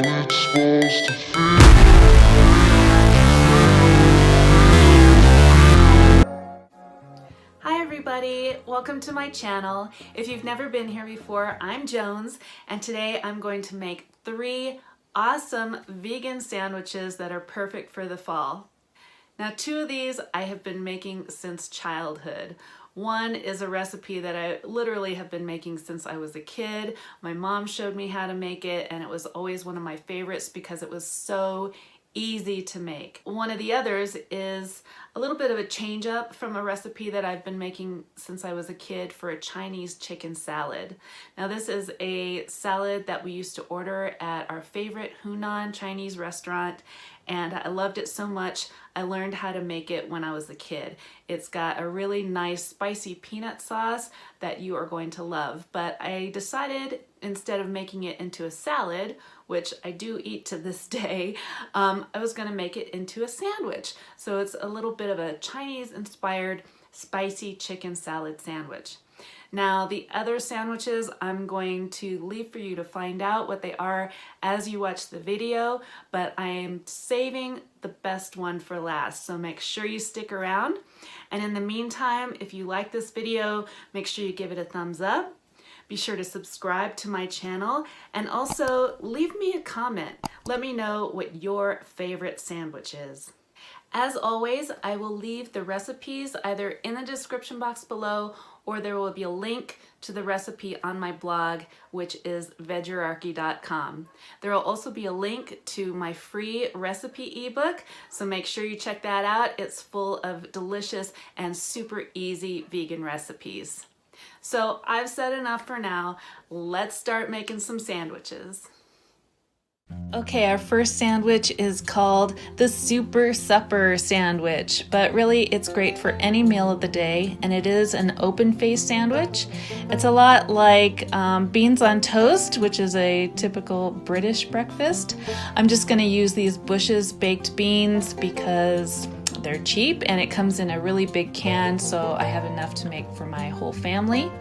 it's supposed to feel. Hi everybody, welcome to my channel. If you've never been here before, I'm Jones, and today I'm going to make 3 awesome vegan sandwiches that are perfect for the fall. Now 2 of these I have been making since childhood. One is a recipe that I literally have been making since I was a kid. My mom showed me how to make it and it was always one of my favorites because it was so easy to make. One of the others is a little bit of a change up from a recipe that I've been making since I was a kid for a Chinese chicken salad. Now this is a salad that we used to order at our favorite Hunan Chinese restaurant, and I loved it so much I learned how to make it when I was a kid. It's got a really nice spicy peanut sauce that you are going to love, but I decided instead of making it into a salad, which I do eat to this day, I was going to make it into a sandwich. So it's a little bit of a Chinese inspired spicy chicken salad sandwich. Now the other sandwiches I'm going to leave for you to find out what they are as you watch the video, but I am saving the best one for last, so make sure you stick around. And in the meantime, if you like this video, make sure you give it a thumbs up. Be sure to subscribe to my channel and also leave me a comment. Let me know what your favorite sandwich is. As always, I will leave the recipes either in the description box below or there will be a link to the recipe on my blog, which is vegerarchy.com. There will also be a link to my free recipe ebook, so make sure you check that out. It's full of delicious and super easy vegan recipes. So I've said enough for now. Let's start making some sandwiches. Okay, our first sandwich is called the Super Supper Sandwich, but really it's great for any meal of the day, and it is an open-faced sandwich. It's a lot like beans on toast, which is a typical British breakfast. I'm just going to use these Bush's baked beans because they're cheap and it comes in a really big can, so I have enough to make for my whole family.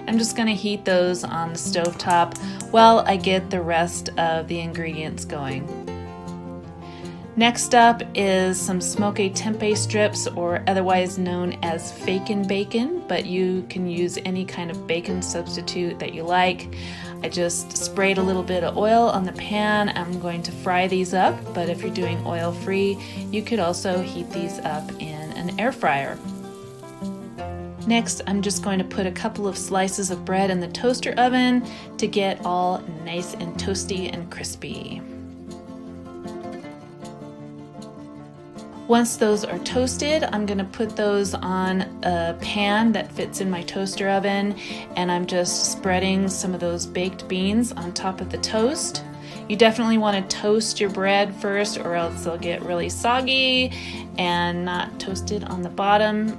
I'm just going to heat those on the stovetop while I get the rest of the ingredients going. Next up is some smoky tempeh strips, or otherwise known as Fakin Bacon, but you can use any kind of bacon substitute that you like. I just sprayed a little bit of oil on the pan. I'm going to fry these up, but if you're doing oil-free, you could also heat these up in an air fryer. Next, I'm just going to put a couple of slices of bread in the toaster oven to get all nice and toasty and crispy. Once those are toasted, I'm going to put those on a pan that fits in my toaster oven, and I'm just spreading some of those baked beans on top of the toast. You definitely want to toast your bread first, or else they'll get really soggy and not toasted on the bottom.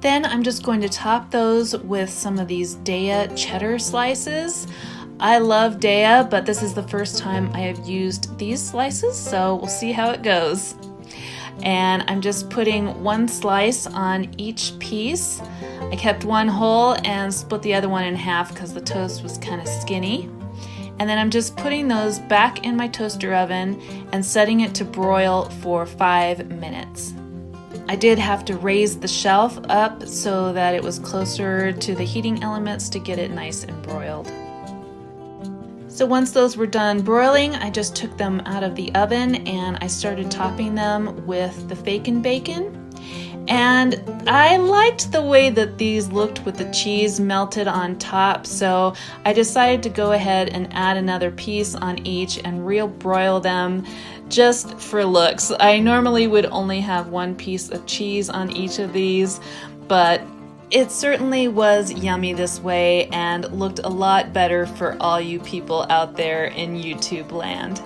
Then I'm just going to top those with some of these Daiya Cheddar Slices. I love Daiya, but this is the first time I have used these slices, so we'll see how it goes. And I'm just putting 1 slice on each piece. I kept one whole and split the other one in half because the toast was kind of skinny. And then I'm just putting those back in my toaster oven and setting it to broil for 5 minutes. I did have to raise the shelf up so that it was closer to the heating elements to get it nice and broiled. So once those were done broiling, I just took them out of the oven and I started topping them with the Fakin Bacon. And I liked the way that these looked with the cheese melted on top, so I decided to go ahead and add another piece on each and real broil them just for looks. I normally would only have 1 piece of cheese on each of these, but it certainly was yummy this way and looked a lot better for all you people out there in YouTube land.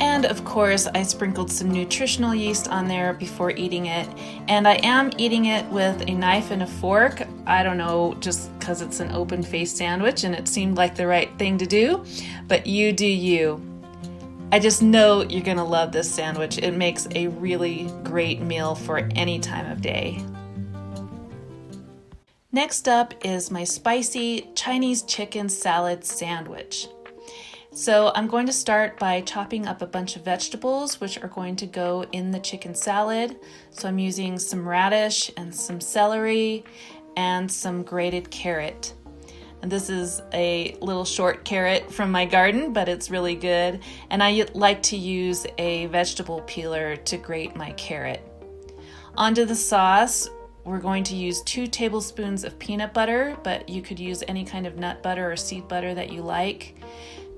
And of course, I sprinkled some nutritional yeast on there before eating it, and I am eating it with a knife and a fork. I don't know, just because it's an open-faced sandwich and it seemed like the right thing to do, but you do you. I just know you're gonna love this sandwich. It makes a really great meal for any time of day. Next up is my spicy Chinese chicken salad sandwich. So I'm going to start by chopping up a bunch of vegetables, which are going to go in the chicken salad. So I'm using some radish and some celery and some grated carrot. And this is a little short carrot from my garden, but it's really good. And I like to use a vegetable peeler to grate my carrot. Onto the sauce, we're going to use 2 tablespoons of peanut butter, but you could use any kind of nut butter or seed butter that you like.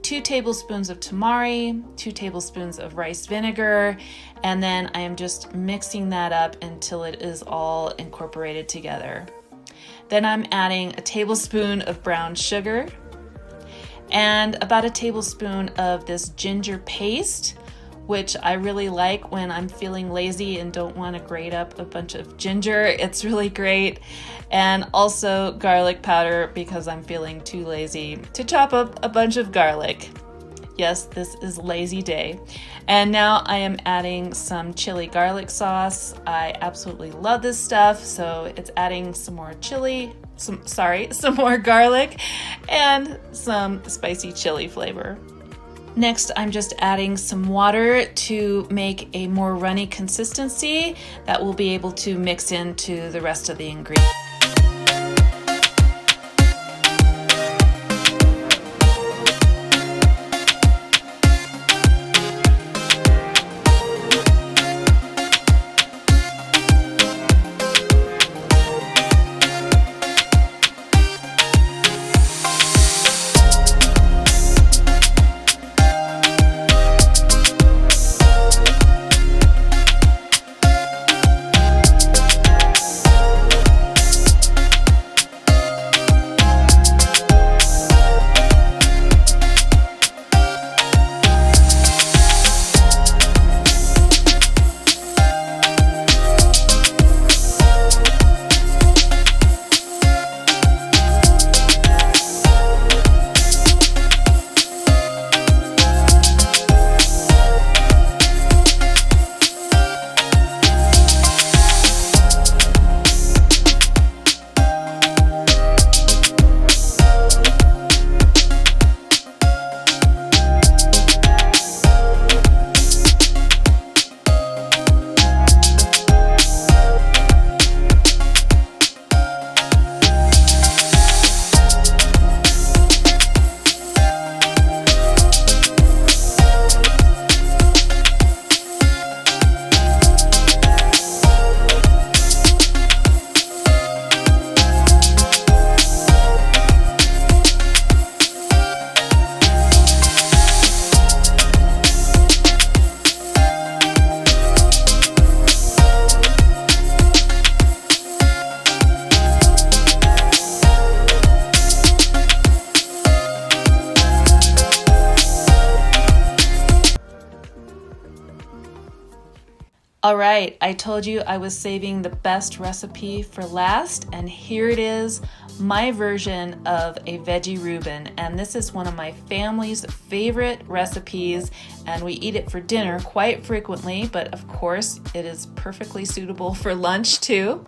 2 tablespoons of tamari, 2 tablespoons of rice vinegar, and then I am just mixing that up until it is all incorporated together. Then I'm adding a tablespoon of brown sugar and about a tablespoon of this ginger paste, which I really like when I'm feeling lazy and don't want to grate up a bunch of ginger. It's really great. And also garlic powder because I'm feeling too lazy to chop up a bunch of garlic. Yes, this is lazy day. And now I am adding some chili garlic sauce. I absolutely love this stuff, so it's adding some more some more garlic and some spicy chili flavor. Next, I'm just adding some water to make a more runny consistency that will be able to mix into the rest of the ingredients. All right, I told you I was saving the best recipe for last, and here it is, my version of a veggie Reuben. And this is one of my family's favorite recipes, and we eat it for dinner quite frequently, but of course it is perfectly suitable for lunch too.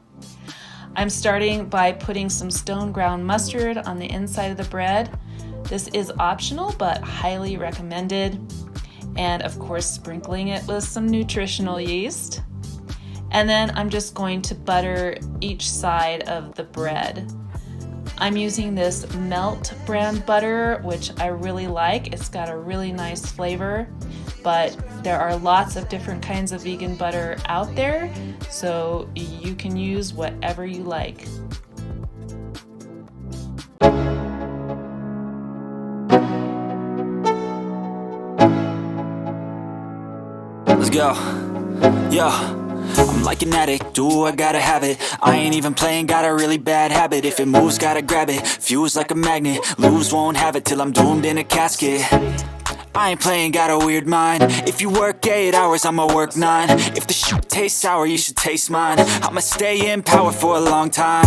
I'm starting by putting some stone ground mustard on the inside of the bread. This is optional, but highly recommended. And of course, sprinkling it with some nutritional yeast. And then I'm just going to butter each side of the bread. I'm using this Melt brand butter, which I really like. It's got a really nice flavor, but there are lots of different kinds of vegan butter out there, so you can use whatever you like. Let's go. Yo, I'm like an addict, do I gotta have it. I ain't even playing, got a really bad habit. If it moves, gotta grab it, fuse like a magnet. Lose, won't have it till I'm doomed in a casket. I ain't playing, got a weird mind. If you work 8 hours, I'ma work 9. If the shit tastes sour, you should taste mine. I'ma stay in power for a long time.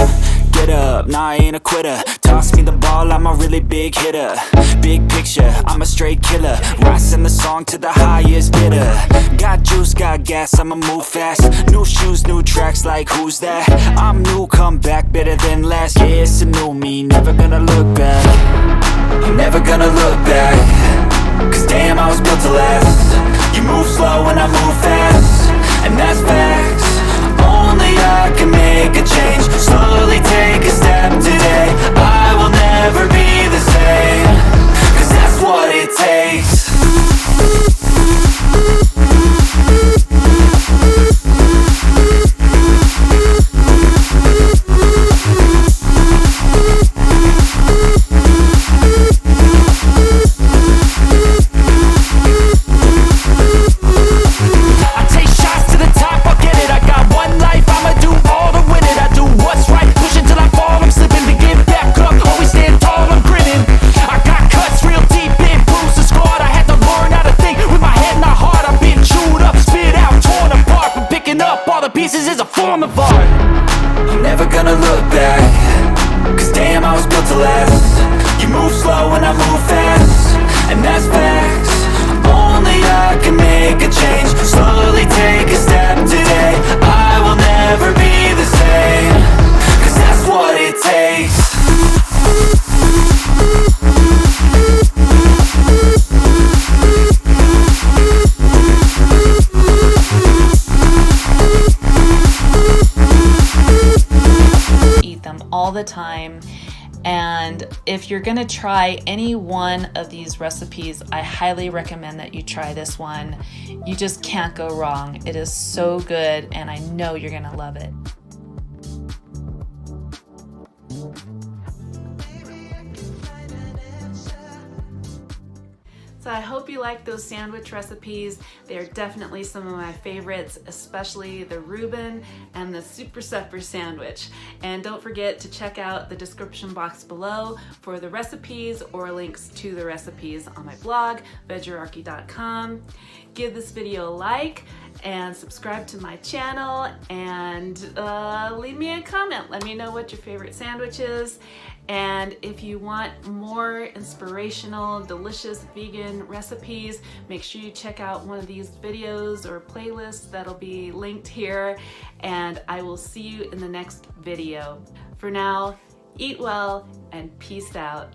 Get up, nah, I ain't a quitter. Toss me the ball, I'm a really big hitter. Big picture, I'm a straight killer. Rising the song to the highest bidder. Got juice, got gas, I'ma move fast. New shoes, new tracks, like who's that? I'm new, come back, better than last. Yeah, it's a new me, never gonna look back. I'm never gonna look back. I was built to last. You move slow and I move fast, and that's facts. Only I can make a change. Slowly take a step today. I will never be the same, 'cause that's what it takes. Pieces is a form of art. I'm never gonna look back, 'cause damn, I was built to last. You move slow and I move fast, and that's facts. Only I can make a change. Slowly take a step today. I will never be the same, 'cause that's what it takes. All the time. And if you're gonna try any one of these recipes, I highly recommend that you try this one. You just can't go wrong. It is so good, and I know you're gonna love it. So I hope you like those sandwich recipes. They're definitely some of my favorites, especially the Reuben and the Super Supper sandwich. And don't forget to check out the description box below for the recipes or links to the recipes on my blog, veggerarchy.com. Give this video a like and subscribe to my channel, and leave me a comment. Let me know what your favorite sandwich is. And if you want more inspirational, delicious vegan recipes, make sure you check out one of these videos or playlists that'll be linked here, and I will see you in the next video. For now, eat well and peace out.